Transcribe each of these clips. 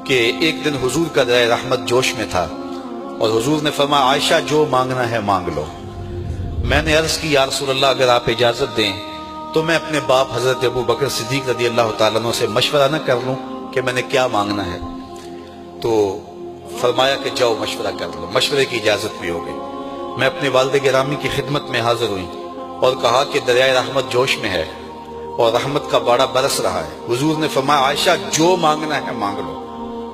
کہ ایک دن حضور کا دریا رحمت جوش میں تھا اور حضور نے فرمایا عائشہ جو مانگنا ہے مانگ لو۔ میں نے عرض کی یا رسول اللہ اگر آپ اجازت دیں تو میں اپنے باپ حضرت ابو بکر صدیق رضی اللہ تعالیٰ عنہ سے مشورہ نہ کر لوں کہ میں نے کیا مانگنا ہے؟ تو فرمایا کہ جاؤ مشورہ کر لو۔ مشورے کی اجازت بھی ہو گئی۔ میں اپنے والد گرامی کی خدمت میں حاضر ہوئی اور کہا کہ دریائے رحمت جوش میں ہے اور رحمت کا باڑہ برس رہا ہے۔ حضور نے فرمایا عائشہ جو مانگنا ہے مانگ لو،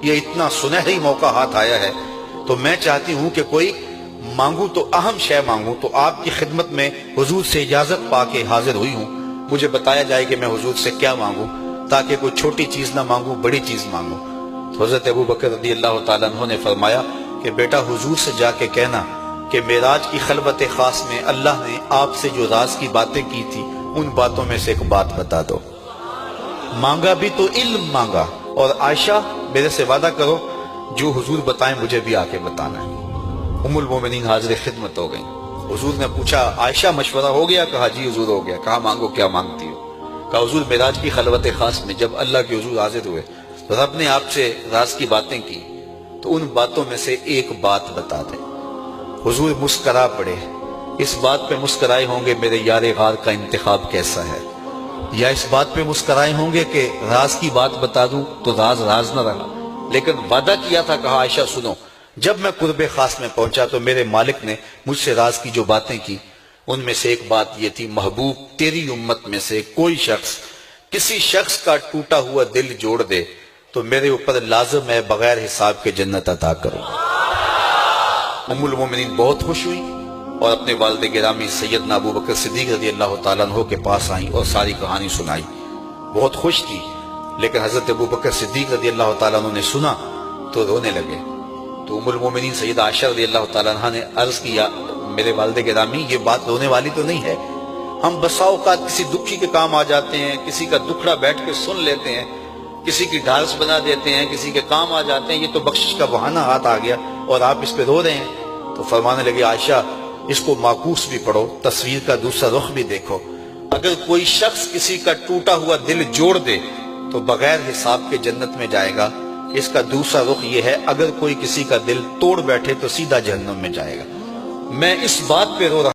یہ اتنا سنہری موقع ہاتھ آیا ہے تو میں چاہتی ہوں کہ کوئی مانگوں تو اہم شے مانگوں۔ تو آپ کی خدمت میں حضور سے اجازت پا کے حاضر ہوئی ہوں، مجھے بتایا جائے کہ میں حضور سے کیا مانگوں تاکہ کوئی چھوٹی چیز نہ مانگوں، بڑی چیز مانگوں۔ تو حضرت ابو بکر رضی اللہ تعالیٰ عنہ نے فرمایا کہ بیٹا حضور سے جا کے کہنا کہ معراج کی خلوت خاص میں اللہ نے آپ سے جو راز کی باتیں کی تھی ان باتوں میں سے ایک بات بتا دو۔ مانگا بھی تو علم مانگا، اور عائشہ میرے سے وعدہ کرو جو حضور بتائیں مجھے بھی آ کے بتانا ہے۔ ام المومنین حاضر خدمت ہو گئیں۔ حضور نے پوچھا عائشہ مشورہ ہو گیا؟ کہا جی حضور ہو گیا۔ کہا مانگو کیا مانگتی ہو؟ کہا حضور معراج کی خلوت خاص میں جب اللہ کے حضور حاضر ہوئے تو رب نے آپ سے راز کی باتیں کی تو ان باتوں میں سے ایک بات بتا دیں۔ حضور مسکرا پڑے۔ اس بات پہ مسکرائے ہوں گے میرے یار غار کا انتخاب کیسا ہے، یا اس بات پہ مسکرائے ہوں گے کہ راز کی بات بتا دوں تو راز راز نہ رہا، لیکن وعدہ کیا تھا۔ کہا عائشہ سنو، جب میں قرب خاص میں پہنچا تو میرے مالک نے مجھ سے راز کی جو باتیں کی ان میں سے ایک بات یہ تھی، محبوب تیری امت میں سے کوئی شخص کسی شخص کا ٹوٹا ہوا دل جوڑ دے تو میرے اوپر لازم ہے بغیر حساب کے جنت عطا کروں۔ ام المومنین بہت خوش ہوئی اور اپنے والد گرامی سیدنا ابو بکر صدیق رضی اللہ تعالیٰ عنہ کے پاس آئیں اور ساری کہانی سنائی۔ بہت خوش تھی، لیکن حضرت ابو بکر صدیق رضی اللہ تعالیٰ عنہ نے سنا تو رونے لگے۔ تو ام المومنین سیدہ عائشہ رضی اللہ تعالیٰ عنہ نے عرض کیا میرے والد گرامی یہ بات رونے والی تو نہیں ہے، ہم بسا اوقات کسی دکھی کے کام آ جاتے ہیں، کسی کا دکھڑا بیٹھ کے سن لیتے ہیں، کسی کی ڈھارس بنا دیتے ہیں، کسی کے کام آ جاتے ہیں، یہ تو بخشش کا بہانہ ہاتھ آ گیا اور آپ اس پہ رو رہے ہیں۔ تو فرمانے لگے عائشہ اس کو معکوس بھی پڑھو، تصویر کا دوسرا رخ بھی دیکھو۔ اگر کوئی شخص کسی کا ٹوٹا ہوا دل جوڑ دے تو بغیر حساب کے جنت میں جائے گا، اس کا دوسرا رخ یہ ہے اگر کوئی کسی کا دل توڑ بیٹھے تو سیدھا جہنم میں جائے گا۔ میں اس بات پہ رو رہا